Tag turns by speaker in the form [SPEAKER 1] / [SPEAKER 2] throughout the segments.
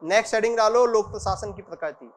[SPEAKER 1] Next heading डालो, लोक प्रशासन की प्रकृति।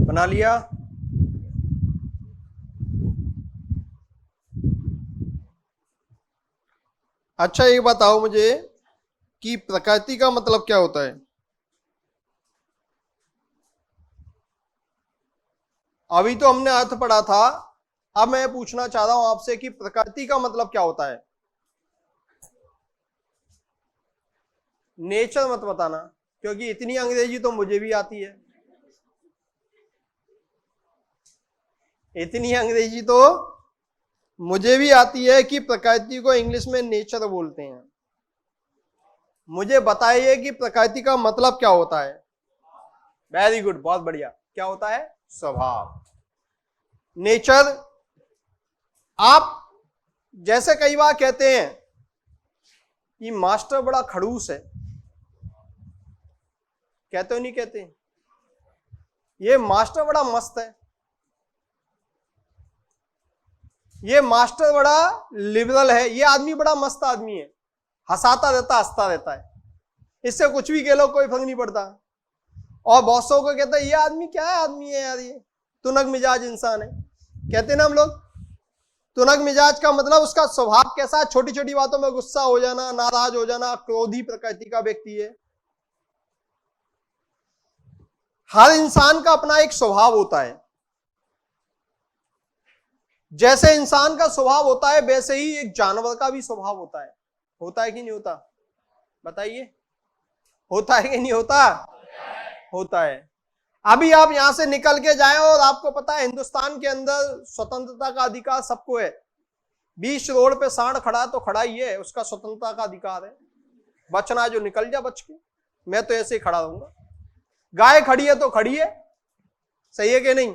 [SPEAKER 1] बना लिया? अच्छा ये बताओ मुझे कि प्रकृति का मतलब क्या होता है? अभी तो हमने अर्थ पढ़ा था, अब मैं पूछना चाह रहा हूं आपसे कि प्रकृति का मतलब क्या होता है। नेचर मत बताना, क्योंकि इतनी अंग्रेजी तो मुझे भी आती है, इतनी अंग्रेजी तो मुझे भी आती है कि प्रकृति को इंग्लिश में नेचर बोलते हैं। मुझे बताइए कि प्रकृति का मतलब क्या होता है। वेरी गुड, बहुत बढ़िया। क्या होता है? स्वभाव, नेचर। आप जैसे कई बार कहते हैं कि मास्टर बड़ा खड़ूस है, कहते हो नहीं कहते? ये मास्टर बड़ा मस्त है, ये मास्टर बड़ा लिबरल है, ये आदमी बड़ा मस्त आदमी है, हंसाता रहता हंसता रहता है, इससे कुछ भी कह लो कोई फर्क नहीं पड़ता। और बॉसों को कहता है ये आदमी क्या है, आदमी है यार, ये तुनक मिजाज इंसान है। कहते ना हम लोग, तुनक मिजाज का मतलब उसका स्वभाव कैसा है, छोटी छोटी बातों में गुस्सा हो जाना, नाराज हो जाना, क्रोधी प्रकृति का व्यक्ति है। हर इंसान का अपना एक स्वभाव होता है। जैसे इंसान का स्वभाव होता है वैसे ही एक जानवर का भी स्वभाव होता है। होता है कि नहीं होता? बताइए, होता है कि नहीं होता? होता है। अभी आप यहां से निकल के जाएं और आपको पता है हिंदुस्तान के अंदर स्वतंत्रता का अधिकार सबको है। 20 रोड पे सांड खड़ा तो खड़ा ही है, उसका स्वतंत्रता का अधिकार है। बचना जो निकल जा बच के, मैं तो ऐसे ही खड़ा रहूंगा। गाय खड़ी है तो खड़ी है, सही है कि नहीं?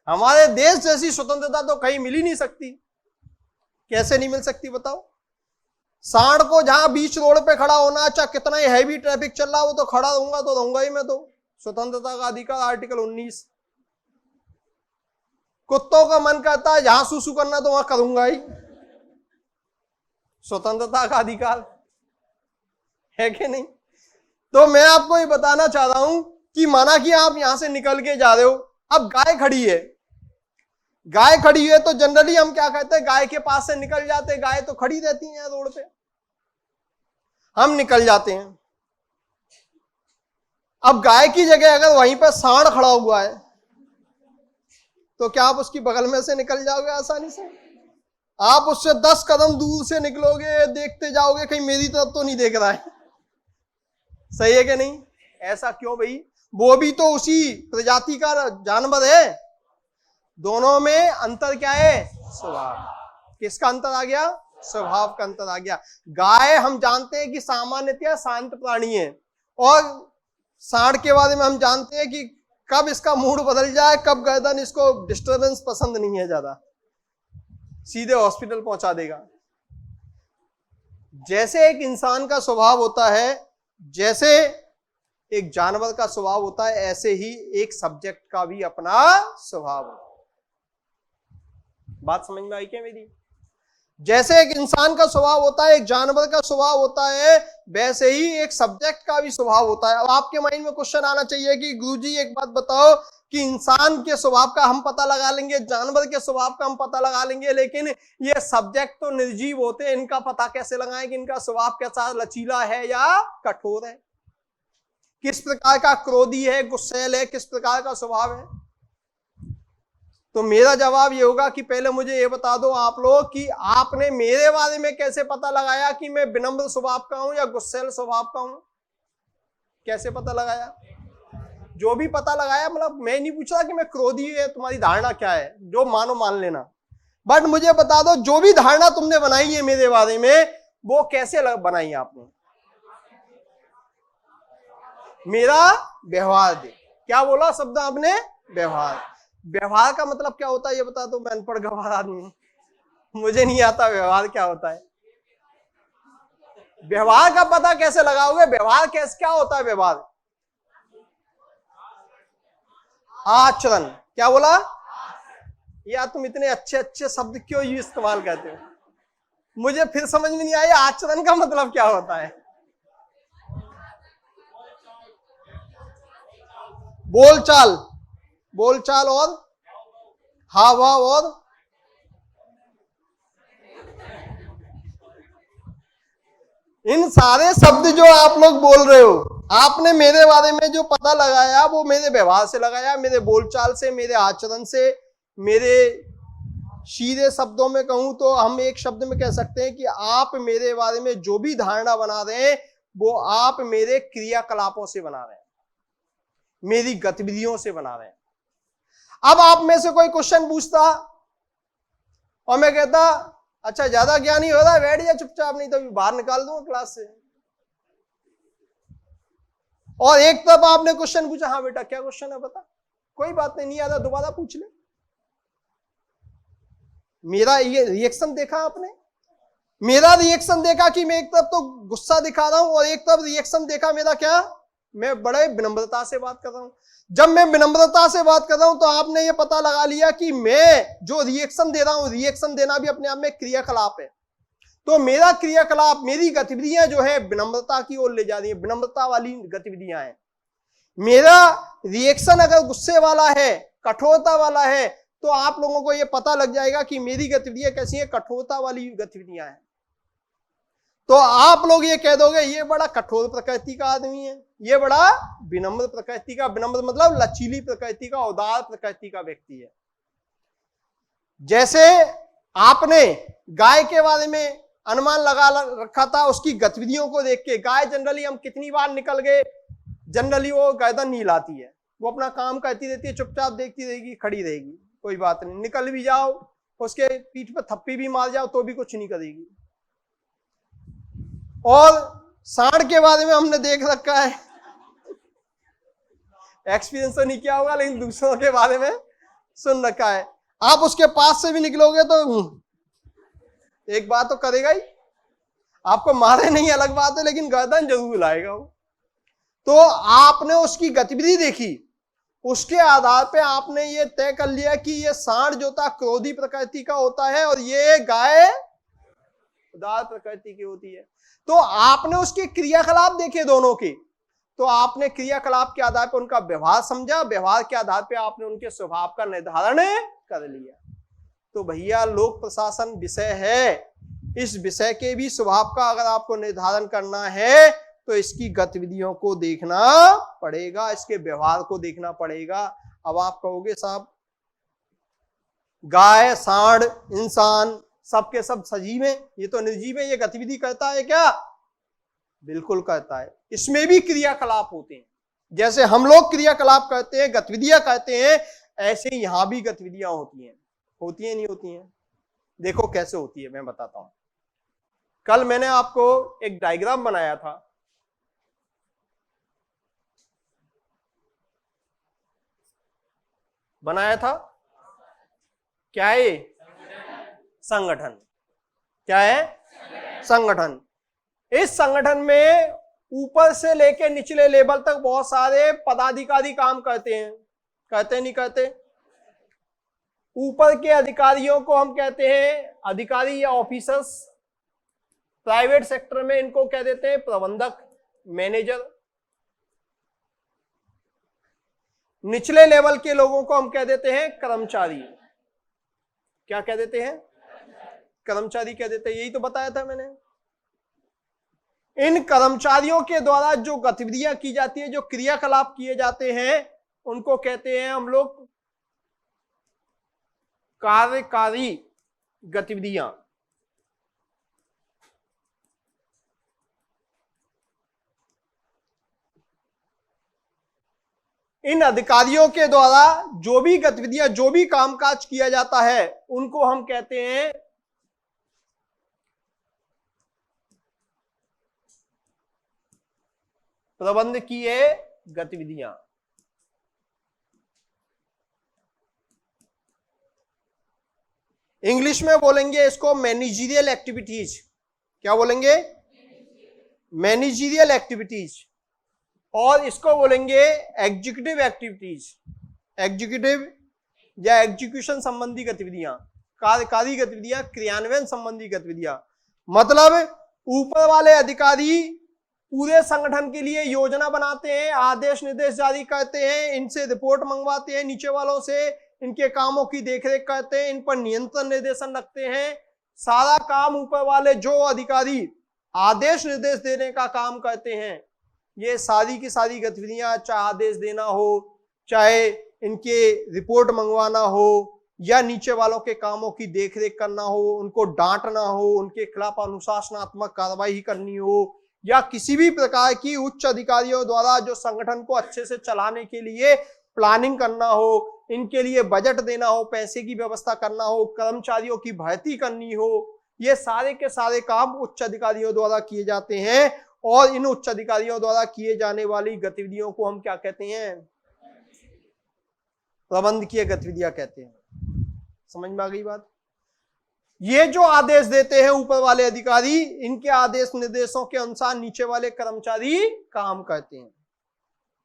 [SPEAKER 1] हमारे देश जैसी स्वतंत्रता तो कहीं मिल ही नहीं सकती। कैसे नहीं मिल सकती बताओ? सांड को जहां बीच रोड पे खड़ा होना, अच्छा कितना ही हैवी ट्रैफिक चल रहा है, वो तो खड़ा रहूंगा तो रहूंगा ही मैं तो। स्वतंत्रता का अधिकार आर्टिकल 19। कुत्तों का मन करता है जहां सुसु करना तो वहां करूंगा ही, स्वतंत्रता का अधिकार है कि नहीं? तो मैं आपको ये बताना चाह रहा हूं कि माना कि आप यहां से निकल के जा रहे हो, अब गाय खड़ी है, गाय खड़ी है तो जनरली हम क्या कहते हैं, गाय के पास से निकल जाते हैं। गाय तो खड़ी रहती है रोड पे, हम निकल जाते हैं। अब गाय की जगह अगर वहीं पर सांड खड़ा हुआ है तो क्या आप उसकी बगल में से निकल जाओगे आसानी से? आप उससे 10 कदम दूर से निकलोगे, देखते जाओगे कहीं मेरी तरफ तो नहीं देख रहा है, सही है कि नहीं? ऐसा क्यों भाई? वो भी तो उसी प्रजाति का जानवर है, दोनों में अंतर क्या है? स्वभाव। किसका अंतर आ गया? स्वभाव का अंतर आ गया। गाय हम जानते हैं कि सामान्यतया शांत प्राणी है, और सांड के बारे में हम जानते हैं कि कब इसका मूड बदल जाए, कब गर्दन इसको डिस्टरबेंस पसंद नहीं है ज्यादा, सीधे हॉस्पिटल पहुंचा देगा। जैसे एक इंसान का स्वभाव होता है, जैसे एक जानवर का स्वभाव होता है, ऐसे ही एक सब्जेक्ट का भी अपना स्वभाव होता है। बात समझ में आई क्या मेरी? जैसे एक इंसान का स्वभाव होता है, एक जानवर का स्वभाव होता है, वैसे ही एक सब्जेक्ट का भी स्वभाव होता है। अब आपके माइंड में क्वेश्चन आना चाहिए कि गुरुजी एक बात बताओ कि इंसान के स्वभाव का हम पता लगा लेंगे, जानवर के स्वभाव का हम पता लगा लेंगे, लेकिन ये सब्जेक्ट तो निर्जीव होते हैं, इनका पता कैसे लगाएं कि इनका स्वभाव कैसा, लचीला है या कठोर है, किस प्रकार का क्रोधी है, गुस्सैल है, किस प्रकार का स्वभाव है? तो मेरा जवाब ये होगा कि पहले मुझे ये बता दो आप लोग कि आपने मेरे बारे में कैसे पता लगाया कि मैं विनम्र स्वभाव का हूं या गुस्सैल स्वभाव का हूं? कैसे पता लगाया? जो भी पता लगाया, मतलब मैं नहीं पूछ रहा कि मैं क्रोधी है, तुम्हारी धारणा क्या है, जो मानो मान लेना, बट मुझे बता दो जो भी धारणा तुमने बनाई है मेरे बारे में, वो कैसे बनाई आपने? मेरा व्यवहार दे। क्या बोला शब्द आपने? व्यवहार। व्यवहार का मतलब क्या होता है ये बता दो, मैं अनपढ़ गंवार आदमी हूं, मुझे नहीं आता व्यवहार क्या होता है। व्यवहार का पता कैसे लगाओगे? व्यवहार कैसे, क्या होता है व्यवहार? आचरण। क्या बोला? यार तुम इतने अच्छे अच्छे शब्द क्यों यूज इस्तेमाल करते हो, मुझे फिर समझ में नहीं आया आचरण का मतलब क्या होता है। बोलचाल, बोलचाल और हाव भाव, और इन सारे शब्द जो आप लोग बोल रहे हो, आपने मेरे बारे में जो पता लगाया वो मेरे व्यवहार से लगाया, मेरे बोलचाल से, मेरे आचरण से। मेरे सीधे शब्दों में कहूं तो हम एक शब्द में कह सकते हैं कि आप मेरे बारे में जो भी धारणा बना रहे हैं वो आप मेरे क्रियाकलापों से बना रहे हैं, मेरी गतिविधियों से बना रहे हैं। अब आप में से कोई क्वेश्चन पूछता और मैं कहता अच्छा ज्यादा ज्ञानी हो रहा है, बैठ जा चुपचाप, नहीं तो बाहर निकाल दूंगा क्लास से। और एक तब आपने क्वेश्चन पूछा, हाँ बेटा क्या क्वेश्चन है बता, कोई बात नहीं आता दोबारा पूछ ले। मेरा ये रिएक्शन देखा आपने? मेरा रिएक्शन देखा कि मैं एक तरफ तो गुस्सा दिखा रहा हूं और एक तरफ रिएक्शन देखा मेरा क्या, मैं बड़े विनम्रता से बात कर रहा हूं। जब मैं विनम्रता से बात कर रहा हूं तो आपने ये पता लगा लिया कि मैं जो रिएक्शन दे रहा हूं, रिएक्शन देना भी अपने आप में क्रियाकलाप है। तो मेरा क्रियाकलाप, मेरी गतिविधियां जो है विनम्रता की ओर ले जा रही है, विनम्रता वाली गतिविधियां हैं। मेरा रिएक्शन अगर गुस्से वाला है, कठोरता वाला है, तो आप लोगों को यह पता लग जाएगा कि मेरी गतिविधियां कैसी है, कठोरता वाली गतिविधियां हैं। तो आप लोग ये कह दोगे ये बड़ा कठोर प्रकृति का आदमी है, ये बड़ा विनम्र प्रकृति का, विनम्र मतलब लचीली प्रकृति का, उदार प्रकृति का व्यक्ति है। जैसे आपने गाय के बारे में अनुमान लगा रखा था उसकी गतिविधियों को देख के। गाय जनरली हम कितनी बार निकल गए, जनरली वो गर्दन नहीं हिलाती है, वो अपना काम करती रहती है, चुपचाप देखती रहेगी, खड़ी रहेगी, कोई बात नहीं। निकल भी जाओ, उसके पीठ पर थप्पी भी मार जाओ तो भी कुछ नहीं करेगी। और सांड के बारे में हमने देख रखा है, एक्सपीरियंस तो नहीं किया होगा लेकिन दूसरों के बारे में सुन रखा है। आप उसके पास से भी निकलोगे तो एक बात तो करेगा ही, आपको मारे नहीं अलग बात है, लेकिन गर्दन जरूर लाएगा वो। तो आपने उसकी गतिविधि देखी, उसके आधार पे आपने ये तय कर लिया कि ये सांड जो था क्रोधी प्रकृति का होता है और ये गाय उदार प्रकृति की होती है। तो आपने उसके क्रियाकलाप देखे दोनों के, तो आपने क्रियाकलाप के आधार पर उनका व्यवहार समझा, व्यवहार के आधार पर आपने उनके स्वभाव का निर्धारण कर लिया। तो भैया लोक प्रशासन विषय है, इस विषय के भी स्वभाव का अगर आपको निर्धारण करना है तो इसकी गतिविधियों को देखना पड़ेगा, इसके व्यवहार को देखना पड़ेगा। अब आप कहोगे साहब गाय, सांड, इंसान सबके सब सजीव हैं, ये तो निर्जीव है, ये गतिविधि करता है क्या? बिल्कुल करता है। इसमें भी क्रियाकलाप होते हैं, जैसे हम लोग क्रियाकलाप करते हैं, गतिविधियां करते हैं, ऐसे यहां भी गतिविधियां होती हैं। होती है नहीं होती हैं? देखो कैसे होती है, मैं बताता हूं। कल मैंने आपको एक डायग्राम बनाया था, क्या है ये? संगठन। क्या है? संगठन। इस संगठन में ऊपर से लेके निचले लेवल तक बहुत सारे पदाधिकारी काम करते हैं, करते नहीं करते? ऊपर के अधिकारियों को हम कहते हैं अधिकारी या ऑफिसर्स, प्राइवेट सेक्टर में इनको कह देते हैं प्रबंधक, मैनेजर। निचले लेवल के लोगों को हम कह देते हैं कर्मचारी। क्या कह देते हैं? कर्मचारी कह देते हैं, यही तो बताया था मैंने। इन कर्मचारियों के द्वारा जो गतिविधियां की जाती है, जो क्रियाकलाप किए जाते हैं, उनको कहते हैं हम लोग कार्यकारी गतिविधियां। इन अधिकारियों के द्वारा जो भी गतिविधियां, जो भी कामकाज किया जाता है, उनको हम कहते हैं प्रबंधकीय गतिविधियां। इंग्लिश में बोलेंगे इसको मैनेजरियल एक्टिविटीज। क्या बोलेंगे? Managerial activities. और इसको बोलेंगे एग्जीक्यूटिव एक्टिविटीज। एग्जीक्यूटिव या एग्जीक्यूशन संबंधी गतिविधियां, कार्यकारी गतिविधियां, क्रियान्वयन संबंधी गतिविधियां। मतलब ऊपर वाले अधिकारी पूरे संगठन के लिए योजना बनाते हैं, आदेश निर्देश जारी करते हैं, इनसे रिपोर्ट मंगवाते हैं, नीचे वालों से इनके कामों की देखरेख करते हैं, इन पर नियंत्रण निर्देशन रखते हैं। सारा काम ऊपर वाले जो अधिकारी आदेश निर्देश देने का काम करते हैं, ये सारी की सारी गतिविधियां, चाहे आदेश देना हो, चाहे इनके रिपोर्ट मंगवाना हो, या नीचे वालों के कामों की देखरेख करना हो, उनको डांटना हो, उनके खिलाफ अनुशासनात्मक कार्रवाई करनी हो, या किसी भी प्रकार की उच्च अधिकारियों द्वारा जो संगठन को अच्छे से चलाने के लिए प्लानिंग करना हो, इनके लिए बजट देना हो, पैसे की व्यवस्था करना हो, कर्मचारियों की भर्ती करनी हो, ये सारे के सारे काम उच्च अधिकारियों द्वारा किए जाते हैं। और इन उच्च अधिकारियों द्वारा किए जाने वाली गतिविधियों को हम क्या कहते हैं? प्रबंधकीय गतिविधियां कहते हैं। समझ में आ गई बात? ये जो आदेश देते हैं ऊपर वाले अधिकारी, इनके आदेश निर्देशों के अनुसार नीचे वाले कर्मचारी काम करते हैं।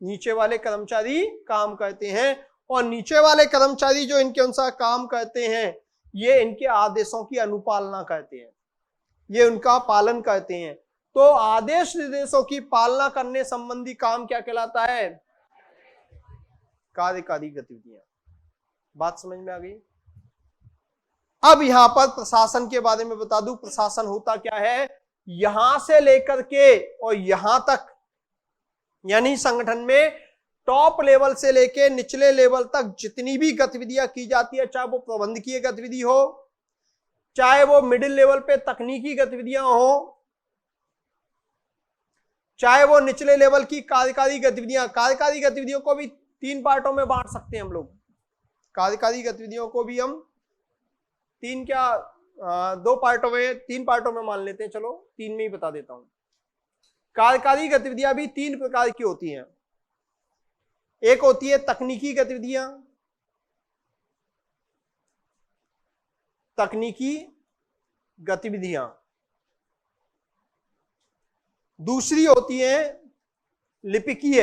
[SPEAKER 1] नीचे वाले कर्मचारी काम करते हैं, और नीचे वाले कर्मचारी जो इनके अनुसार काम करते हैं, ये इनके आदेशों की अनुपालना करते हैं, ये उनका पालन करते हैं। तो आदेश निर्देशों की पालना करने संबंधी काम क्या कहलाता है? कार्यकारी गतिविधियां। बात समझ में आ गई? अब यहां पर प्रशासन के बारे में बता दूं। प्रशासन होता क्या है? यहां से लेकर के और यहां तक, यानी संगठन में टॉप लेवल से लेके निचले लेवल तक जितनी भी गतिविधियां की जाती है, चाहे वो प्रबंधकीय गतिविधि हो, चाहे वो मिडिल लेवल पे तकनीकी गतिविधियां हो, चाहे वो निचले लेवल की कार्यकारी गतिविधियां। कार्यकारी गतिविधियों को भी 3 पार्टों में बांट सकते हैं हम लोग। कार्यकारी गतिविधियों को भी हम 3 पार्टों में मान लेते हैं। चलो 3 में ही बता देता हूं। कार्यकारी गतिविधियां भी 3 प्रकार की होती हैं। एक होती है तकनीकी गतिविधियां, तकनीकी गतिविधियां, दूसरी होती है लिपिकीय,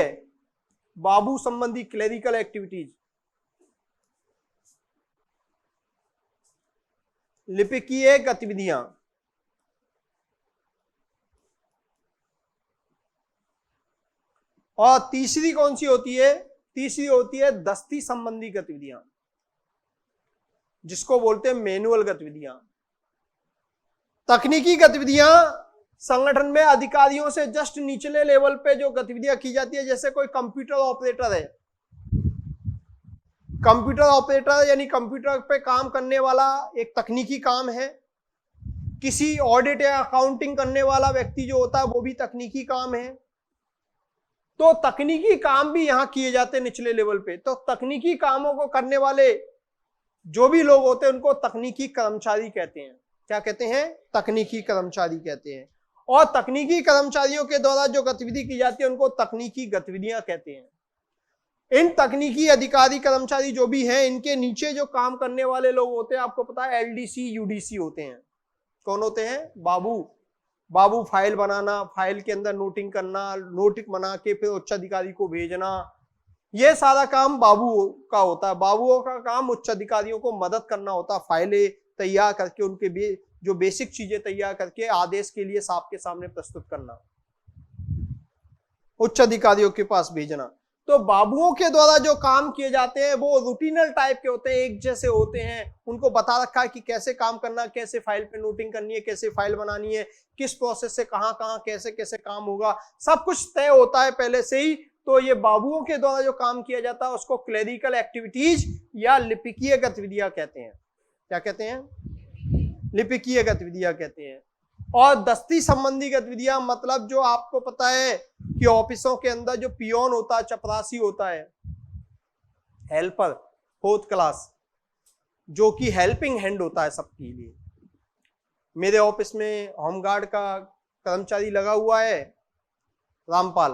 [SPEAKER 1] बाबू संबंधी क्लेरिकल एक्टिविटीज, लिपिकीय गतिविधियां, और तीसरी कौन सी होती है? तीसरी होती है दस्ती संबंधी गतिविधियां, जिसको बोलते हैं मैनुअल गतिविधियां। तकनीकी गतिविधियां संगठन में अधिकारियों से जस्ट निचले लेवल पे जो गतिविधियां की जाती है, जैसे कोई कंप्यूटर ऑपरेटर है, कंप्यूटर ऑपरेटर यानी कंप्यूटर पे काम करने वाला एक तकनीकी काम है। किसी ऑडिट या अकाउंटिंग करने वाला व्यक्ति जो होता है वो भी तकनीकी काम है। तो तकनीकी काम भी यहां किए जाते हैं निचले लेवल पे। तो तकनीकी कामों को करने वाले जो भी लोग होते हैं उनको तकनीकी कर्मचारी कहते हैं। क्या कहते हैं? तकनीकी कर्मचारी कहते हैं। और तकनीकी कर्मचारियों के द्वारा जो गतिविधि की जाती है उनको तकनीकी गतिविधियां कहते हैं। इन तकनीकी अधिकारी कर्मचारी जो भी हैं, इनके नीचे जो काम करने वाले लोग होते हैं, आपको पता है एलडीसी यूडीसी होते हैं। कौन होते हैं? बाबू फाइल बनाना, फाइल के अंदर नोटिंग करना, नोटिक बना के फिर उच्च अधिकारी को भेजना, ये सारा काम बाबू का होता है। बाबुओं का काम उच्च अधिकारियों को मदद करना होता है, फाइलें तैयार करके उनके जो बेसिक चीजें तैयार करके आदेश के लिए साहब के सामने प्रस्तुत करना, उच्च अधिकारियों के पास भेजना। तो बाबुओं के द्वारा जो काम किए जाते हैं वो रूटीनल टाइप के होते हैं, एक जैसे होते हैं। उनको बता रखा है कि कैसे काम करना, कैसे फाइल पे नोटिंग करनी है, कैसे फाइल बनानी है, किस प्रोसेस से कहां कहां कैसे कैसे काम होगा, सब कुछ तय होता है पहले से ही। तो ये बाबुओं के द्वारा जो काम किया जाता है उसको क्लेरिकल एक्टिविटीज या लिपिकीय गतिविधियां कहते हैं। क्या कहते हैं? लिपिकीय गतिविधियां कहते हैं। और दस्ती संबंधी गतिविधियां मतलब जो आपको पता है कि ऑफिसों के अंदर जो पियोन होता है, चपरासी होता है, हेल्पर, फोर्थ क्लास, जो कि हेल्पिंग हैंड होता है सबके लिए। मेरे ऑफिस में होमगार्ड का कर्मचारी लगा हुआ है, रामपाल।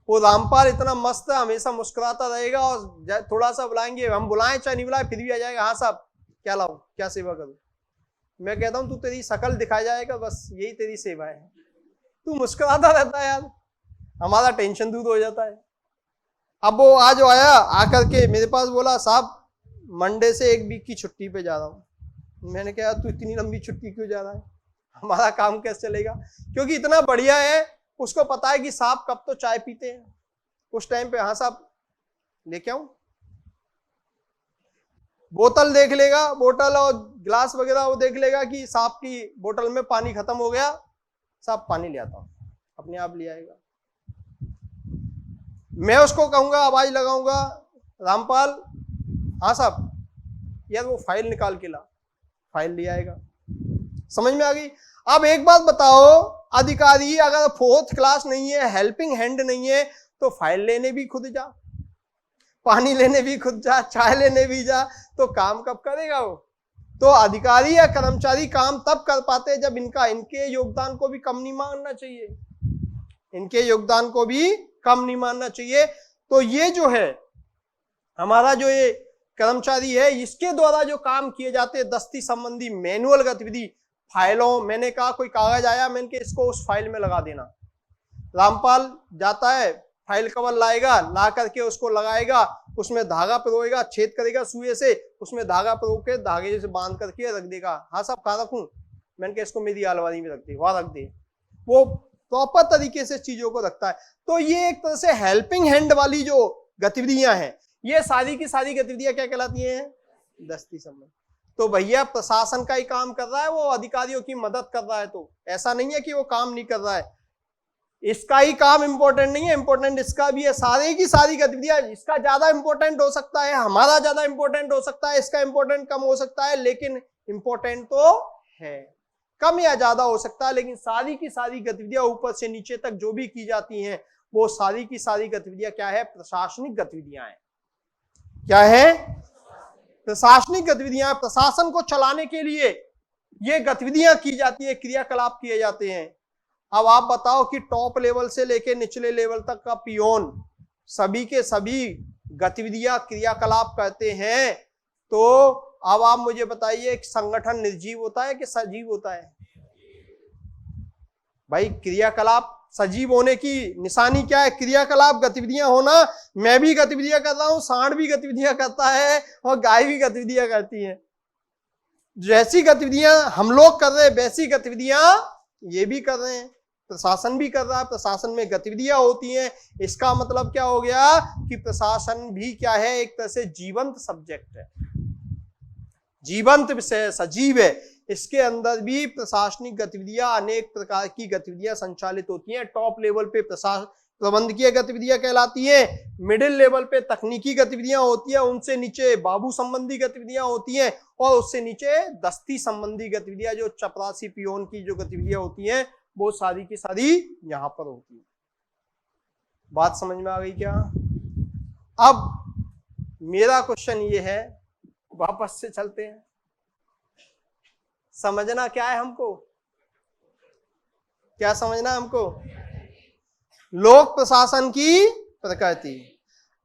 [SPEAKER 1] वो रामपाल इतना मस्त है, हमेशा मुस्कुराता रहेगा और थोड़ा सा बुलाएंगे, हम बुलाएं चाहे नहीं बुलाएं फिर भी आ जाएगा, हाँ साहब क्या लाऊं, क्या सेवा करूं। मैं कहता हूं तू तेरी शकल दिखाया जाएगा, बस यही तेरी सेवा है। तू मुस्कुराता रहता है यार, हमारा टेंशन दूर हो जाता है। अब वो आज आया, आकर के मेरे पास बोला साहब मंडे से 1 वीक की छुट्टी पे जा रहा हूँ। मैंने कहा तू इतनी लंबी छुट्टी क्यों जा रहा है, हमारा काम कैसे चलेगा? क्योंकि इतना बढ़िया है, उसको पता है कि साहब कब तो चाय पीते हैं उस टाइम पे, हाँ साहब लेके आऊं, बोतल देख लेगा, बोतल और गिलास वगैरह वो देख लेगा कि साहब की बोतल में पानी खत्म हो गया, साहब पानी ले आता हूं, अपने आप ले आएगा। मैं उसको कहूंगा, आवाज लगाऊंगा, रामपाल हाँ साहब, यार वो फाइल निकाल के ला, फाइल ले आएगा। समझ में आ गई? अब एक बात बताओ, अधिकारी अगर फोर्थ क्लास नहीं है, हेल्पिंग हैंड नहीं है, तो फाइल लेने भी खुद जा, पानी लेने भी खुद जा, चाय लेने भी जा, तो काम कब करेगा वो? तो अधिकारी या कर्मचारी काम तब कर पाते हैं जब इनके योगदान को भी कम नहीं मानना चाहिए, इनके योगदान को भी कम नहीं मानना चाहिए। तो ये जो है हमारा जो ये कर्मचारी है, इसके द्वारा जो काम किए जाते हैं दस्ती संबंधी मैनुअल गतिविधि, फाइलों, मैंने कहा कोई कागज आया, मैंने कहा इसको उस फाइल में लगा देना। रामपाल जाता है, फाइल कवर लाएगा, ला करके उसको लगाएगा, उसमें धागा पिरोएगा, छेद करेगा सुई से, उसमें धागा पिरो के धागे से बांध करके रख देगा। हाँ साहब कहाँ रखूं? मैंने कहा इसको मेरी अलमारी में रख दे, वहां रख दे। वो प्रॉपर तरीके से चीजों को रखता है। तो ये एक तरह से हेल्पिंग हैंड वाली जो गतिविधियां हैं, ये सारी की सारी गतिविधियां क्या कहलाती हैं? दस्ती संबंध। तो भैया प्रशासन का ही काम कर रहा है, वो अधिकारियों की मदद कर रहा है, तो ऐसा नहीं है कि वो काम नहीं कर रहा है। इसका ही काम इंपॉर्टेंट नहीं है, इंपॉर्टेंट इसका भी है। सारी की सारी गतिविधियां, इसका ज्यादा इंपॉर्टेंट हो सकता है, हमारा ज्यादा इंपॉर्टेंट हो सकता है, इसका इंपॉर्टेंट कम हो सकता है, लेकिन इंपॉर्टेंट तो है। कम या ज्यादा हो सकता है, लेकिन सारी की सारी गतिविधियां ऊपर से नीचे तक जो भी की जाती हैं, वो सारी की सारी गतिविधियां क्या है? प्रशासनिक गतिविधियां हैं। क्या है? प्रशासनिक गतिविधियां। प्रशासन को चलाने के लिए ये गतिविधियां की जाती है, क्रियाकलाप किए जाते हैं। अब आप बताओ कि टॉप लेवल से लेके निचले लेवल तक का पियोन, सभी के सभी गतिविधियां क्रियाकलाप करते हैं, तो अब आप मुझे बताइए कि संगठन निर्जीव होता है कि सजीव होता है? भाई क्रियाकलाप सजीव होने की निशानी क्या है? क्रियाकलाप गतिविधियां होना। मैं भी गतिविधियां कर रहा हूं, सांड भी गतिविधियां करता है और गाय भी गतिविधियां करती है। जैसी गतिविधियां हम लोग कर रहे हैं वैसी गतिविधियां ये भी कर रहे हैं, प्रशासन भी कर रहा है, प्रशासन में गतिविधियां होती हैं। इसका मतलब क्या हो गया कि प्रशासन भी क्या है, एक तरह से जीवंत सब्जेक्ट है, जीवंत विषय, सजीव है। इसके अंदर भी प्रशासनिक गतिविधियां, अनेक प्रकार की गतिविधियां संचालित होती हैं। टॉप लेवल पे प्रबंधकीय गतिविधियां कहलाती हैं, मिडिल लेवल पे तकनीकी गतिविधियां होती है, उनसे नीचे बाबू संबंधी गतिविधियां होती हैं, और उससे नीचे दस्ती संबंधी गतिविधियां, जो चपरासी पियोन की जो गतिविधियां होती हैं, वो सारी की सारी यहां पर होती है। बात समझ में आ गई क्या? अब मेरा क्वेश्चन ये है, वापस से चलते हैं, समझना क्या है हमको? क्या समझना है हमको? लोक प्रशासन की प्रकृति।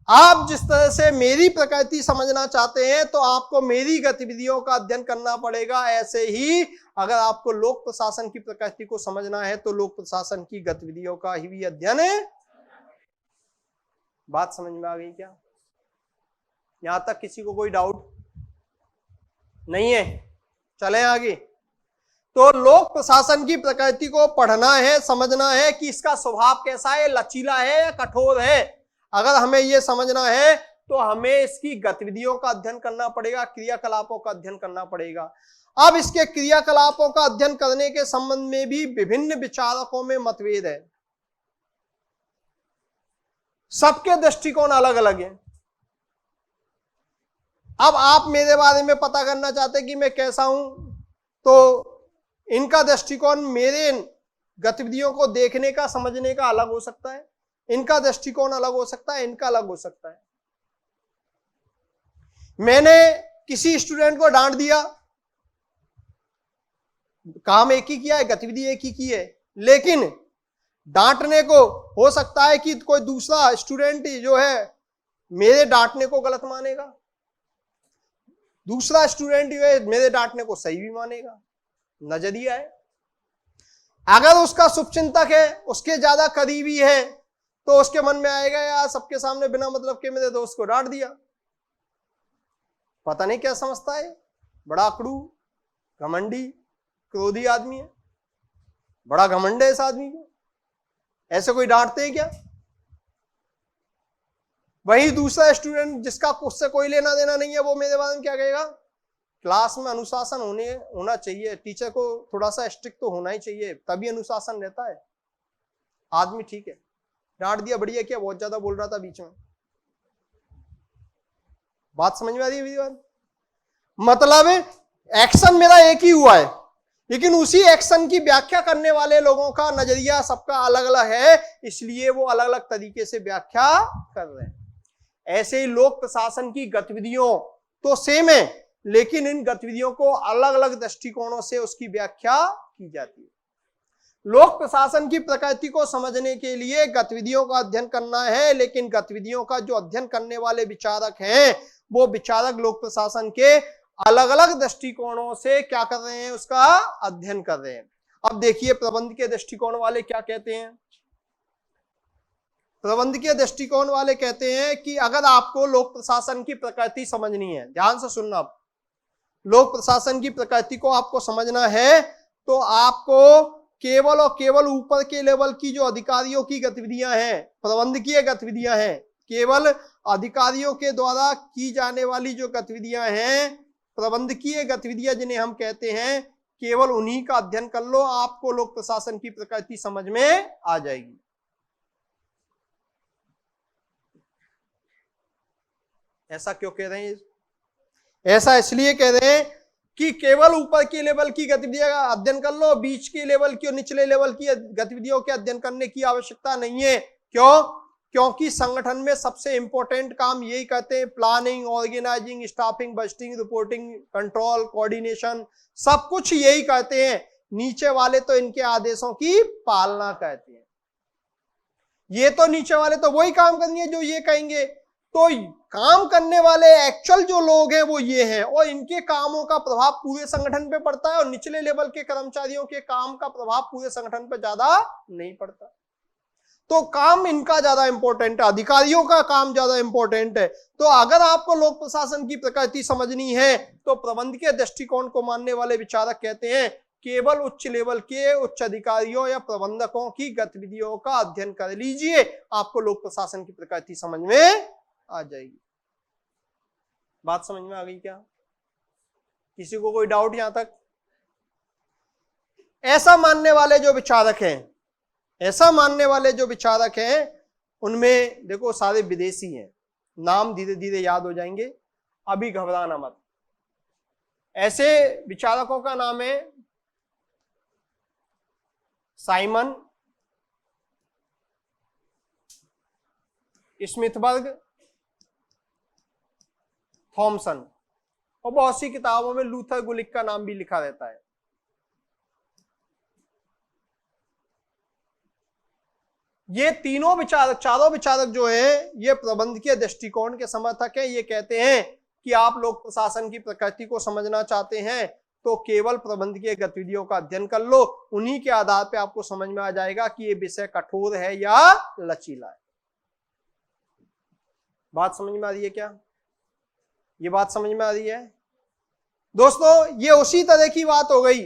[SPEAKER 1] आप जिस तरह से मेरी प्रकृति समझना चाहते हैं तो आपको मेरी गतिविधियों का अध्ययन करना पड़ेगा, ऐसे ही अगर आपको लोक प्रशासन की प्रकृति को समझना है तो लोक प्रशासन की गतिविधियों का ही भी अध्ययन है। बात समझ में आ गई क्या? यहां तक किसी को कोई डाउट नहीं है? चलें आगे। तो लोक प्रशासन की प्रकृति को पढ़ना है, समझना है कि इसका स्वभाव कैसा है, लचीला है या कठोर है। अगर हमें यह समझना है तो हमें इसकी गतिविधियों का अध्ययन करना पड़ेगा, क्रियाकलापों का अध्ययन करना पड़ेगा। अब इसके क्रियाकलापों का अध्ययन करने के संबंध में भी विभिन्न विचारकों में मतभेद है, सबके दृष्टिकोण अलग अलग हैं। अब आप मेरे बारे में पता करना चाहते हैं कि मैं कैसा हूं, तो इनका दृष्टिकोण मेरे गतिविधियों को देखने का, समझने का अलग हो सकता है, इनका दृष्टिकोण अलग हो सकता है, इनका अलग हो सकता है। मैंने किसी स्टूडेंट को डांट दिया, काम एक ही किया है, गतिविधि एक ही की है, लेकिन डांटने को हो सकता है कि कोई दूसरा स्टूडेंट जो है मेरे डांटने को गलत मानेगा, दूसरा स्टूडेंट जो है मेरे डांटने को सही भी मानेगा। नजरिया है। अगर उसका शुभचिंतक है, उसके ज्यादा करीबी है, तो उसके मन में आएगा यार सबके सामने बिना मतलब के मेरे दोस्त को डांट दिया, पता नहीं क्या समझता है, बड़ा अकड़ू, घमंडी, क्रोधी आदमी है, बड़ा घमंड है इस आदमी को, ऐसे कोई डांटते हैं क्या? वही दूसरा स्टूडेंट जिसका उससे कोई लेना देना नहीं है, वो मेरे बारे में क्या कहेगा? क्लास में अनुशासन होना चाहिए, टीचर को थोड़ा सा स्ट्रिक्ट तो होना ही चाहिए, तभी अनुशासन रहता है। आदमी ठीक है, डांट दिया, बढ़िया किया, बहुत ज्यादा बोल रहा था बीच में। बात समझ में आ रही है मेरी बात? मतलब एक्शन मेरा एक ही हुआ है, लेकिन उसी एक्शन की व्याख्या करने वाले लोगों का नजरिया सबका अलग अलग है, इसलिए वो अलग अलग तरीके से व्याख्या कर रहे हैं। ऐसे ही लोक प्रशासन की गतिविधियों तो सेम है, लेकिन इन गतिविधियों को अलग अलग दृष्टिकोणों से उसकी व्याख्या की जाती है। लोक प्रशासन की प्रकृति को समझने के लिए गतिविधियों का अध्ययन करना है, लेकिन गतिविधियों का जो अध्ययन करने वाले विचारक हैं, वो विचारक लोक प्रशासन के अलग अलग दृष्टिकोणों से क्या कर रहे हैं, उसका अध्ययन कर रहे हैं। अब देखिए प्रबंध के दृष्टिकोण वाले क्या कहते हैं। प्रबंधकीय दृष्टिकोण वाले कहते हैं कि अगर आपको लोक प्रशासन की प्रकृति समझनी है, ध्यान से सुनना, लोक प्रशासन की प्रकृति को आपको समझना है, तो आपको केवल और केवल ऊपर के लेवल की जो अधिकारियों की गतिविधियां हैं, प्रबंधकीय गतिविधियां हैं, केवल अधिकारियों के द्वारा की जाने वाली जो गतिविधियां हैं, प्रबंधकीय गतिविधियां जिन्हें हम कहते हैं, केवल उन्हीं का अध्ययन कर लो, आपको लोक प्रशासन की प्रकृति समझ में आ जाएगी। ऐसा क्यों कह रहे हैं? ऐसा इसलिए कह रहे हैं कि केवल ऊपर की लेवल की गतिविधियों का अध्ययन कर लो, बीच की लेवल की और निचले लेवल की गतिविधियों के अध्ययन करने की आवश्यकता नहीं है। क्यों? क्योंकि संगठन में सबसे इंपॉर्टेंट काम यही करते हैं, planning, organising, staffing, budgeting, reporting, control, coordination, सब कुछ यही करते हैं। नीचे वाले तो इनके आदेशों की पालना करते हैं। ये तो नीचे वाले तो वही काम करेंगे जो ये कहेंगे, तो काम करने वाले एक्चुअल जो लोग हैं वो ये हैं, और इनके कामों का प्रभाव पूरे संगठन पे पड़ता है, और निचले लेवल के कर्मचारियों के काम का प्रभाव पूरे संगठन पे ज्यादा नहीं पड़ता। तो काम इनका ज्यादा इंपॉर्टेंट है, अधिकारियों का काम ज्यादा इंपॉर्टेंट है। तो अगर आपको लोक प्रशासन की प्रकृति समझनी है तो प्रबंधकीय दृष्टिकोण को मानने वाले विचारक कहते हैं केवल उच्च लेवल के उच्च अधिकारियों या प्रबंधकों की गतिविधियों का अध्ययन कर लीजिए, आपको लोक प्रशासन की प्रकृति समझ में आ जाएगी। बात समझ में आ गई क्या? किसी को कोई डाउट यहां तक? ऐसा मानने वाले जो विचारक हैं, ऐसा मानने वाले जो विचारक हैं, उनमें देखो सारे विदेशी हैं, नाम धीरे धीरे याद हो जाएंगे, अभी घबराना मत। ऐसे विचारकों का नाम है साइमन, स्मिथबर्ग, थॉमसन, और बहुत सी किताबों में लूथर गुलिक का नाम भी लिखा रहता है। ये तीनों विचारक, चारों विचारक जो है ये प्रबंधकीय दृष्टिकोण के समर्थक हैं। ये कहते हैं कि आप लोक प्रशासन की प्रकृति को समझना चाहते हैं तो केवल प्रबंधकीय गतिविधियों का अध्ययन कर लो, उन्हीं के आधार पे आपको समझ में आ जाएगा कि ये विषय कठोर है या लचीला है। बात समझ में आ रही है क्या? ये बात समझ में आ रही है दोस्तों? ये उसी तरह की बात हो गई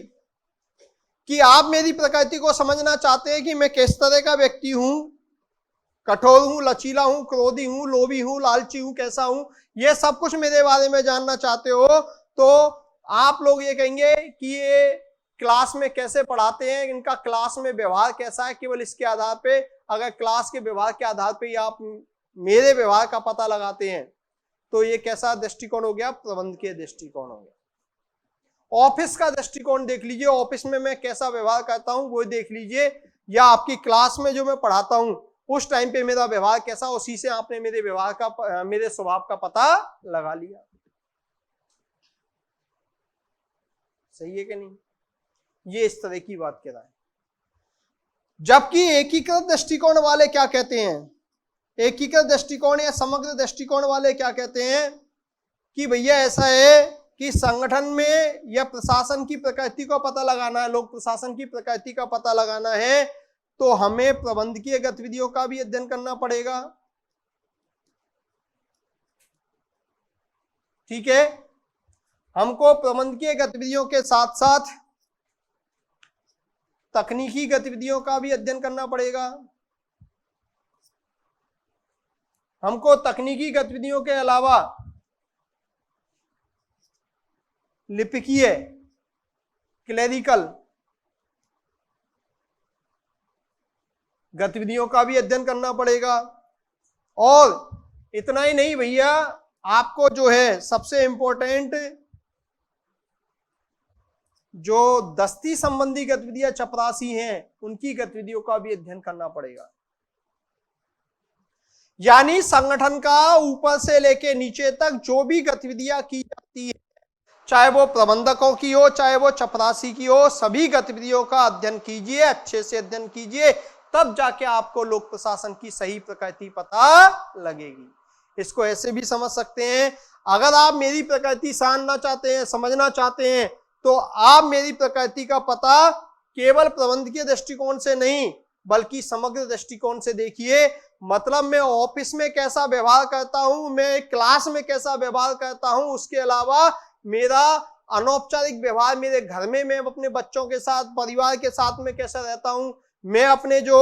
[SPEAKER 1] कि आप मेरी प्रकृति को समझना चाहते हैं कि मैं किस तरह का व्यक्ति हूं, कठोर हूं, लचीला हूं, क्रोधी हूं, लोभी हूं, लालची हूं, कैसा हूं, ये सब कुछ मेरे बारे में जानना चाहते हो तो आप लोग ये कहेंगे कि ये क्लास में कैसे पढ़ाते हैं, इनका क्लास में व्यवहार कैसा है, केवल इसके आधार पे, अगर क्लास के व्यवहार के आधार पे आप मेरे व्यवहार का पता लगाते हैं तो ये कैसा दृष्टिकोण हो गया? प्रबंधकीय दृष्टिकोण हो गया। ऑफिस का दृष्टिकोण देख लीजिए, ऑफिस में मैं कैसा व्यवहार करता हूं वो देख लीजिए, या आपकी क्लास में जो मैं पढ़ाता हूं उस टाइम पे मेरा व्यवहार कैसा, उसी से आपने मेरे व्यवहार का, मेरे स्वभाव का पता लगा लिया। सही है कि नहीं? ये इस तरह की बात कह रहा है। जबकि एकीकृत दृष्टिकोण वाले क्या कहते हैं? एकीकृत दृष्टिकोण या समग्र दृष्टिकोण वाले क्या कहते हैं कि भैया ऐसा है कि संगठन में या प्रशासन की प्रकृति को पता लगाना है, लोक प्रशासन की प्रकृति का पता लगाना है तो हमें प्रबंधकीय गतिविधियों का भी अध्ययन करना पड़ेगा। ठीक है, हमको प्रबंधकीय गतिविधियों के साथ साथ तकनीकी गतिविधियों का भी अध्ययन करना पड़ेगा। हमको तकनीकी गतिविधियों के अलावा लिपिकीय, क्लेरिकल गतिविधियों का भी अध्ययन करना पड़ेगा। और इतना ही नहीं भैया, आपको जो है सबसे इंपॉर्टेंट जो दस्ती संबंधी गतिविधियां, चपरासी हैं, उनकी गतिविधियों का भी अध्ययन करना पड़ेगा। यानी संगठन का ऊपर से लेके नीचे तक जो भी गतिविधियां की जाती है, चाहे वो प्रबंधकों की हो, चाहे वो चपरासी की हो, सभी गतिविधियों का अध्ययन कीजिए, अच्छे से अध्ययन कीजिए, तब जाके आपको लोक प्रशासन की सही प्रकृति पता लगेगी। इसको ऐसे भी समझ सकते हैं, अगर आप मेरी प्रकृति जानना चाहते हैं, समझना चाहते हैं, तो आप मेरी प्रकृति का पता केवल प्रबंधकीय दृष्टिकोण से नहीं बल्कि समग्र दृष्टिकोण से देखिए। मतलब मैं ऑफिस में कैसा व्यवहार करता हूं, मैं क्लास में कैसा व्यवहार करता हूं, उसके अलावा मेरा अनौपचारिक व्यवहार मेरे घर में, मैं अपने बच्चों के साथ, परिवार के साथ में कैसा रहता हूं, मैं अपने जो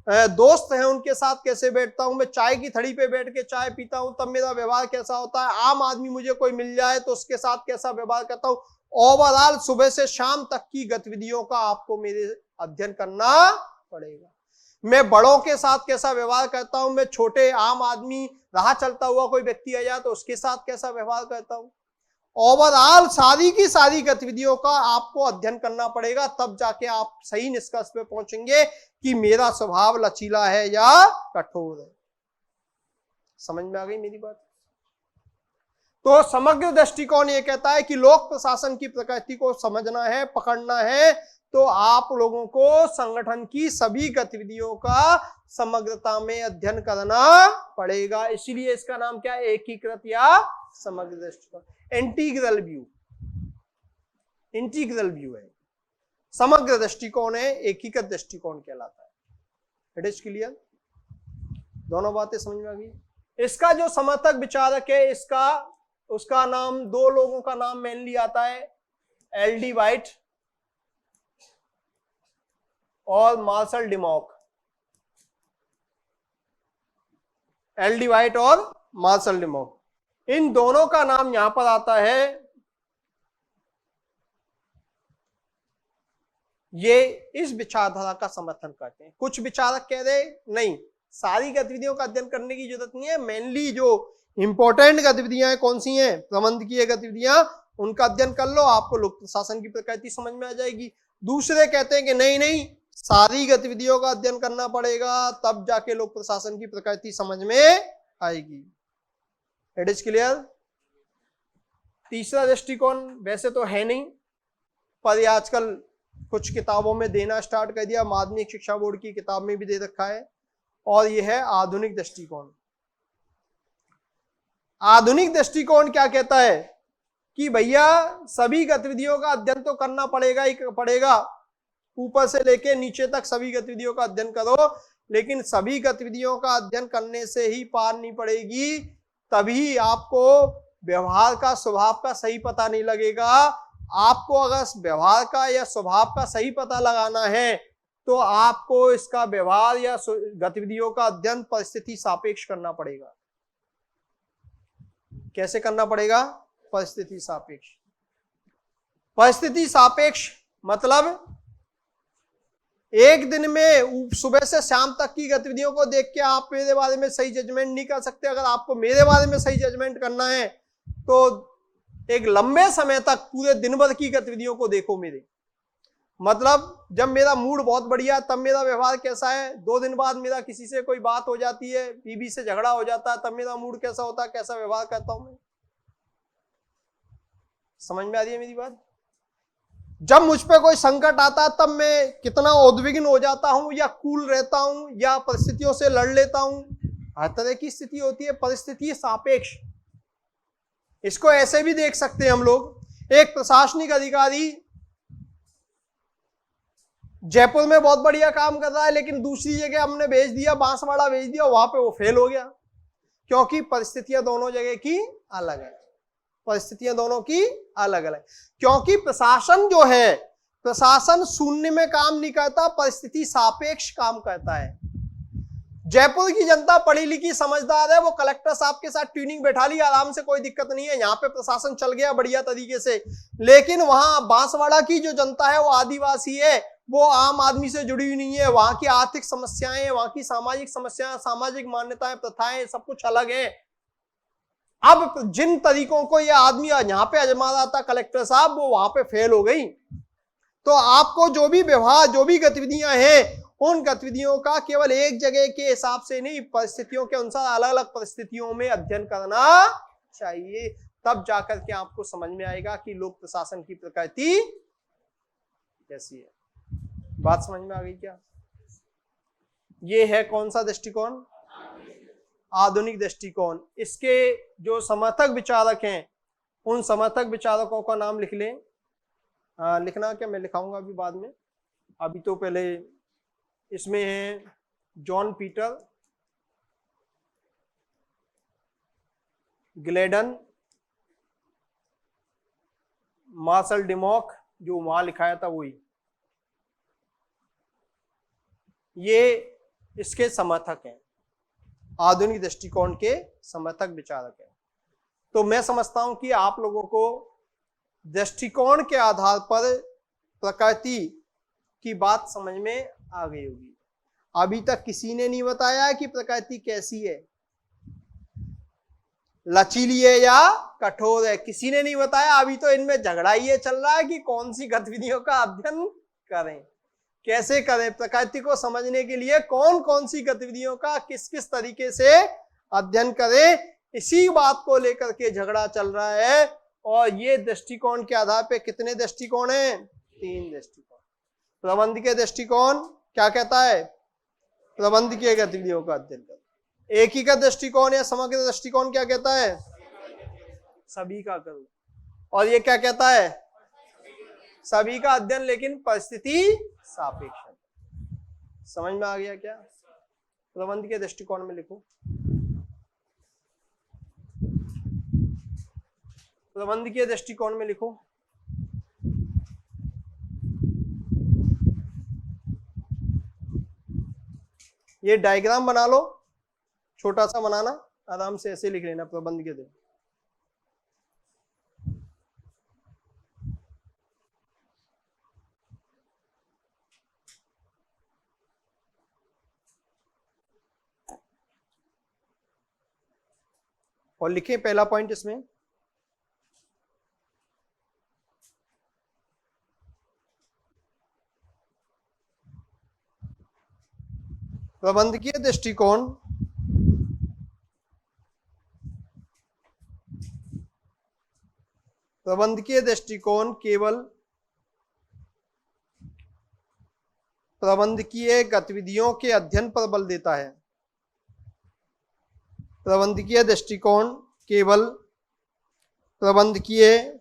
[SPEAKER 1] दोस्त हैं उनके साथ कैसे बैठता हूं, मैं चाय की थड़ी पे बैठ के चाय पीता हूं तब मेरा व्यवहार कैसा होता है, आम आदमी मुझे कोई मिल जाए तो उसके साथ कैसा व्यवहार करता हूं, ओवरऑल सुबह से शाम तक की गतिविधियों का आपको मेरे अध्ययन करना पड़ेगा। मैं बड़ों के साथ कैसा व्यवहार करता हूं, मैं छोटे आम आदमी, राह चलता हुआ कोई व्यक्ति आ जाए तो उसके साथ कैसा व्यवहार करता हूं, ओवरऑल सारी की सारी गतिविधियों का आपको अध्ययन करना पड़ेगा, तब जाके आप सही निष्कर्ष पे पहुंचेंगे कि मेरा स्वभाव लचीला है या कठोर है। समझ में आ गई मेरी बात? तो समग्र दृष्टिकोण ये कहता है कि लोक प्रशासन की प्रकृति को समझना है, पकड़ना है, तो आप लोगों को संगठन की सभी गतिविधियों का समग्रता में अध्ययन करना पड़ेगा। इसीलिए इसका नाम क्या है, एकीकृत या समग्र दृष्टिकोण। इंटीग्रल व्यू, इंटीग्रल व्यू है, समग्र दृष्टिकोण है, एकीकृत दृष्टिकोण कहलाता है। It is clear? दोनों बातें समझ में आ गई। इसका जो समर्थक विचारक है, उसका नाम, दो लोगों का नाम मेनली आता है, एल.डी. वाइट और मार्शल डिमॉक। एल.डी. वाइट और मार्शल डिमॉक, इन दोनों का नाम यहां पर आता है। ये इस विचारधारा का समर्थन करते हैं। कुछ विचारक कह रहे नहीं, सारी गतिविधियों का अध्ययन करने की जरूरत नहीं है, मेनली जो इंपॉर्टेंट गतिविधियां हैं कौन सी हैं, प्रबंधकीय गतिविधियां, उनका अध्ययन कर लो, आपको लोक प्रशासन की प्रकृति समझ में आ जाएगी। दूसरे कहते हैं कि नहीं, सारी गतिविधियों का अध्ययन करना पड़ेगा, तब जाके लोक प्रशासन की प्रकृति समझ में आएगी। It is clear? तीसरा दृष्टिकोण वैसे तो है नहीं, पर आजकल कुछ किताबों में देना स्टार्ट कर दिया, माध्यमिक शिक्षा बोर्ड की किताब में भी दे रखा है, और यह है आधुनिक दृष्टिकोण। आधुनिक दृष्टिकोण क्या कहता है कि भैया सभी गतिविधियों का अध्ययन तो करना पड़ेगा ही पड़ेगा, ऊपर से लेके नीचे तक सभी गतिविधियों का अध्ययन करो, लेकिन सभी गतिविधियों का अध्ययन करने से ही पार नहीं पड़ेगी, तभी आपको व्यवहार का, स्वभाव का सही पता नहीं लगेगा। आपको अगर व्यवहार का या स्वभाव का सही पता लगाना है तो आपको इसका व्यवहार या गतिविधियों का अध्ययन परिस्थिति सापेक्ष करना पड़ेगा। कैसे करना पड़ेगा? परिस्थिति सापेक्ष। परिस्थिति सापेक्ष मतलब एक दिन में सुबह से शाम तक की गतिविधियों को देख के आप मेरे बारे में सही जजमेंट नहीं कर सकते। अगर आपको मेरे बारे में सही जजमेंट करना है तो एक लंबे समय तक पूरे दिन भर की गतिविधियों को देखो मेरे। मतलब जब मेरा मूड बहुत बढ़िया तब मेरा व्यवहार कैसा है, 2 दिन बाद मेरा किसी से कोई बात हो जाती है, बीवी से झगड़ा हो जाता है, तब मेरा मूड कैसा होता है, कैसा व्यवहार करता हूं मैं। समझ में आ रही है मेरी बात? जब मुझ पे कोई संकट आता है तब मैं कितना उद्विग्न हो जाता हूं या कूल रहता हूं या परिस्थितियों से लड़ लेता हूं। हर तरह की स्थिति होती है, परिस्थिति सापेक्ष। इसको ऐसे भी देख सकते हैं हम लोग। एक प्रशासनिक अधिकारी जयपुर में बहुत बढ़िया काम कर रहा है, लेकिन दूसरी जगह हमने भेज दिया, बांसवाड़ा भेज दिया, वहां पे वो फेल हो गया, क्योंकि परिस्थितियां दोनों जगह की अलग है। परिस्थितियां दोनों की अलग अलग, क्योंकि प्रशासन जो है, प्रशासन शून्य में काम नहीं करता, परिस्थिति सापेक्ष काम करता है। जयपुर की जनता पढ़ी लिखी समझदार है, वो कलेक्टर साहब के साथ ट्यूनिंग बैठा ली, आराम से, कोई दिक्कत नहीं है, यहाँ पे प्रशासन चल गया बढ़िया तरीके से। लेकिन वहां बांसवाड़ा की जो जनता है वो आदिवासी है, वो आम आदमी से जुड़ी हुई नहीं है, वहां की आर्थिक समस्याएं, वहां की सामाजिक समस्याएं, सामाजिक मान्यताएं, प्रथाएं, सब कुछ अलग है। अब जिन तरीकों को ये आदमी यहाँ पे आजमा रहा था कलेक्टर साहब, वो वहां पे फेल हो गई। तो आपको जो भी व्यवहार, जो भी गतिविधियां हैं, उन गतिविधियों का केवल एक जगह के हिसाब से नहीं, परिस्थितियों के अनुसार अलग अलग परिस्थितियों में अध्ययन करना चाहिए। तब जाकर के आपको समझ में आएगा कि लोक प्रशासन की प्रकृति कैसी है। बात समझ में आ गई क्या? ये है कौन सा दृष्टिकोण? आधुनिक दृष्टिकोण। इसके जो समर्थक विचारक हैं, उन समर्थक विचारकों का नाम लिख लें। लिखना क्या, मैं लिखाऊंगा अभी बाद में, अभी तो पहले इसमें है जॉन पीटर, ग्लेडन, मार्शल डिमॉक, जो वहां लिखाया था वही, ये इसके समर्थक हैं, आधुनिक दृष्टिकोण के समर्थक विचारक हैं। तो मैं समझता हूं कि आप लोगों को दृष्टिकोण के आधार पर प्रकृति की बात समझ में आ गई होगी। अभी तक किसी ने नहीं बताया कि प्रकृति कैसी है, लचीली है या कठोर है, किसी ने नहीं बताया। अभी तो इनमें झगड़ा ही चल रहा है कि कौन सी गतिविधियों का अध्ययन करें, कैसे करें। प्रकृति को समझने के लिए कौन कौन सी गतिविधियों का किस किस तरीके से अध्ययन करें, इसी बात को लेकर के झगड़ा चल रहा है। और ये दृष्टिकोण के आधार पे कितने दृष्टिकोण हैं? 3 दृष्टिकोण। प्रबंधकीय दृष्टिकोण क्या कहता है? प्रबंधकीय गतिविधियों का अध्ययन कर। एकीकृत दृष्टिकोण या समग्र दृष्टिकोण क्या कहता है? सभी का करो। और ये क्या कहता है? सभी का अध्ययन लेकिन परिस्थिति सापेक्ष। समझ में आ गया क्या? प्रबंधकीय दृष्टिकोण में लिखो, प्रबंधकीय दृष्टिकोण में लिखो। ये डायग्राम बना लो, छोटा सा बनाना, आराम से ऐसे लिख लेना प्रबंधकीय दृष्टिकोण। और लिखें पहला पॉइंट इसमें, प्रबंधकीय दृष्टिकोण केवल प्रबंधकीय गतिविधियों के अध्ययन पर बल देता है। प्रबंधकीय दृष्टिकोण केवल प्रबंधकीय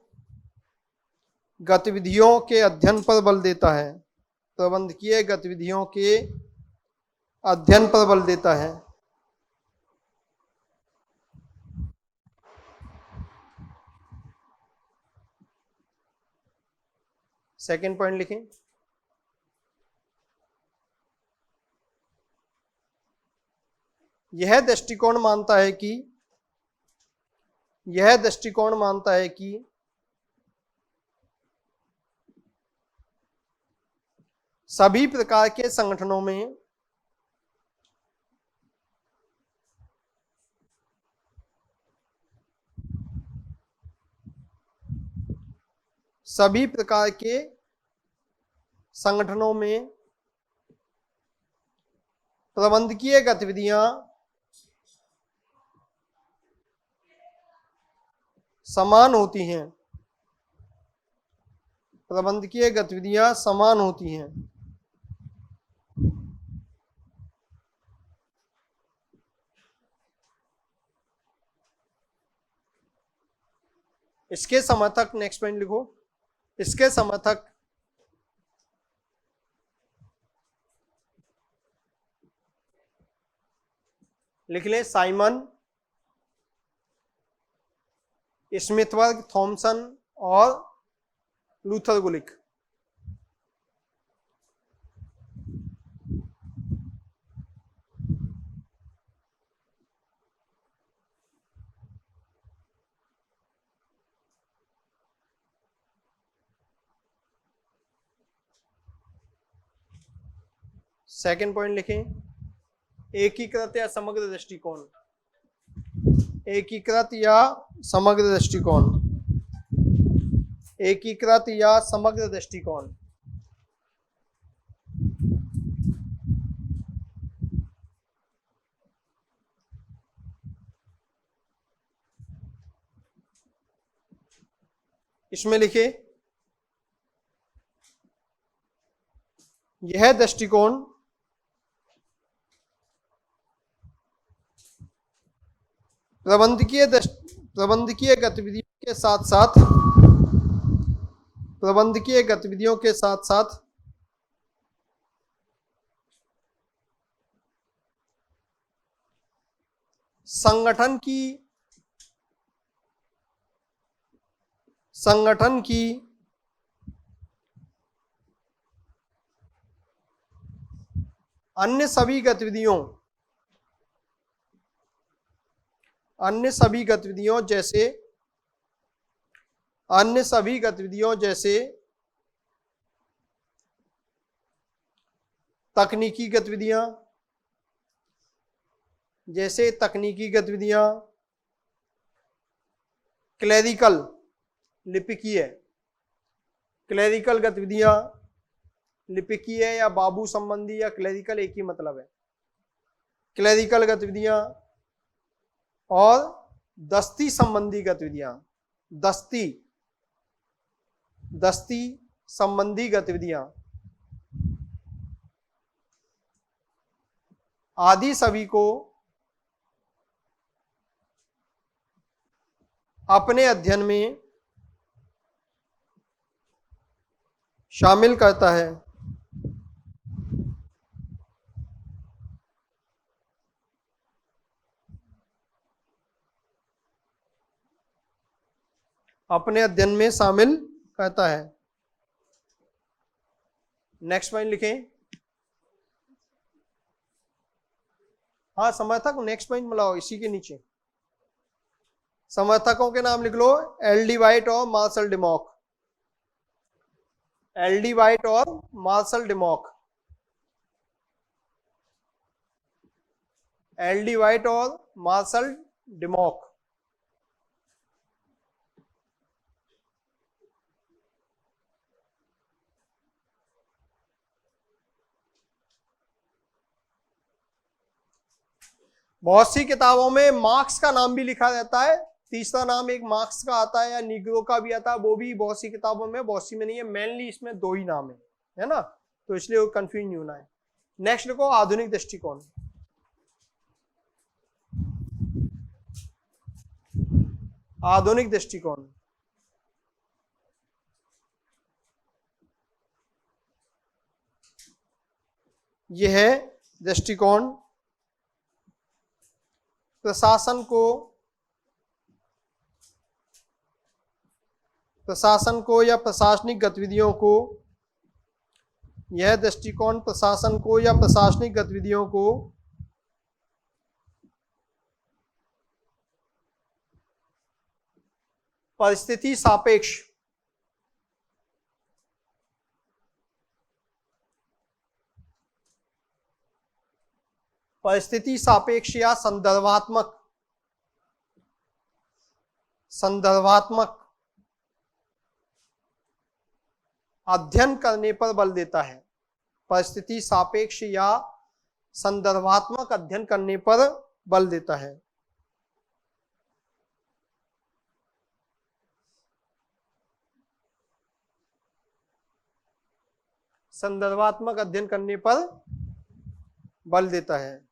[SPEAKER 1] गतिविधियों के अध्ययन पर बल देता है। प्रबंधकीय गतिविधियों के अध्ययन पर बल देता है। सेकंड पॉइंट लिखें, यह दृष्टिकोण मानता है कि सभी प्रकार के संगठनों में प्रबंधकीय गतिविधियां समान होती हैं। प्रबंधकीय गतिविधियां समान होती हैं। इसके समर्थक, नेक्स्ट पॉइंट लिखो, इसके समर्थक लिख ले, साइमन, स्मिथवर्ग, थॉमसन और लूथर गुलिक। सेकंड पॉइंट लिखें, एकीकृत या समग्र दृष्टिकोण। एकीकृत या समग्र दृष्टिकोण। एकीकृत या समग्र दृष्टिकोण। इसमें लिखे, यह दृष्टिकोण प्रबंधकीय गतिविधियों के साथ साथ संगठन की अन्य सभी गतिविधियों जैसे तकनीकी गतिविधियां, क्लेरिकल, लिपिकीय, क्लेरिकल गतिविधियां, लिपिकीय या बाबू संबंधी या क्लेरिकल एक ही मतलब है, क्लेरिकल गतिविधियां और दस्ती संबंधी गतिविधियां, दस्ती संबंधी गतिविधियां, आदि सभी को अपने अध्ययन में शामिल करता है। अपने अध्ययन में शामिल करता है। नेक्स्ट पॉइंट लिखें। हाँ, समर्थक नेक्स्ट पॉइंट मिलाओ इसी के नीचे। समर्थकों के नाम लिख लो, एल डी वाइट और Marshall Dimock. L D White और Marshall Dimock. L D White और मार्शल डिमॉक। बहुत सी किताबों में मार्क्स का नाम भी लिखा रहता है। तीसरा नाम एक मार्क्स का आता है या नीग्रो का भी आता है, वो भी बहुत सी किताबों में, बहुत सी में नहीं है। मेनली इसमें दो ही नाम है ना, तो इसलिए कंफ्यूज नहीं होना है। नेक्स्ट लिखो, आधुनिक दृष्टिकोण। आधुनिक दृष्टिकोण। यह है दृष्टिकोण प्रशासन को या प्रशासनिक गतिविधियों को, यह दृष्टिकोण प्रशासन को या प्रशासनिक गतिविधियों को परिस्थिति सापेक्ष या संदर्भात्मक अध्ययन करने पर बल देता है। परिस्थिति सापेक्ष या संदर्भात्मक अध्ययन करने पर बल देता है। संदर्भात्मक अध्ययन करने पर बल देता है।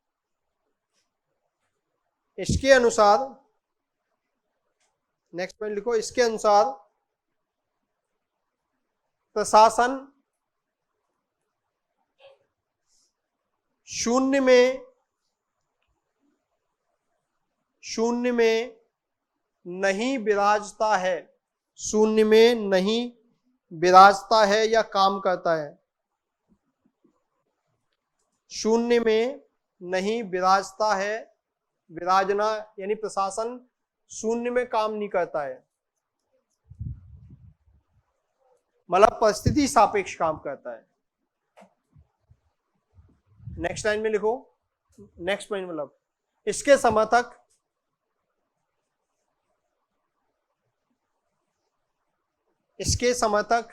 [SPEAKER 1] इसके अनुसार, नेक्स्ट पॉइंट लिखो, इसके अनुसार प्रशासन शून्य में नहीं विराजता है, शून्य में नहीं विराजता है या काम करता है। शून्य में नहीं विराजता है, विराजना यानी प्रशासन शून्य में काम नहीं करता है, मतलब परिस्थिति सापेक्ष काम करता है। नेक्स्ट लाइन में लिखो, नेक्स्ट पॉइंट मतलब इसके समर्थक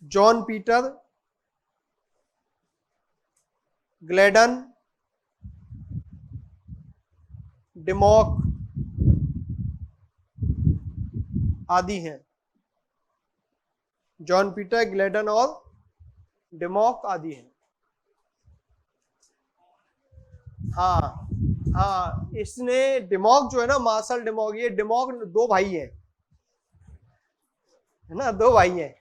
[SPEAKER 1] जॉन पीटर, ग्लेडन, डिमॉक आदि हैं। जॉन पीटर, ग्लेडन और डिमॉक आदि हैं। हाँ, इसने डिमॉक जो है ना, मार्शल डिमॉक, ये डिमॉक दो भाई है ना, दो भाई हैं।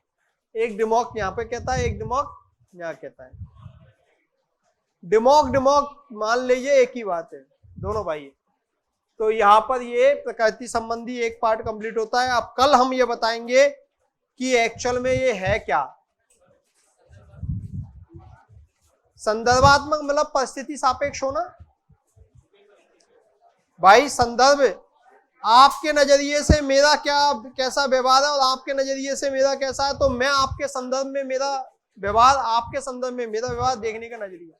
[SPEAKER 1] एक डिमॉक यहाँ पे कहता है, एक डिमॉक यहाँ कहता है। डिमॉक मान लीजिए एक ही बात है, दोनों भाई है। तो यहाँ पर ये प्रकृति संबंधी एक पार्ट कंप्लीट होता है। अब कल हम ये बताएंगे कि एक्चुअल में ये है क्या। संदर्भात्मक मतलब परिस्थिति सापेक्ष होना। भाई संदर्भ, आपके नजरिए से मेरा कैसा व्यवहार है और आपके नजरिए से मेरा कैसा है, तो मैं आपके संदर्भ में मेरा व्यवहार, आपके संदर्भ में मेरा व्यवहार देखने का नजरिया।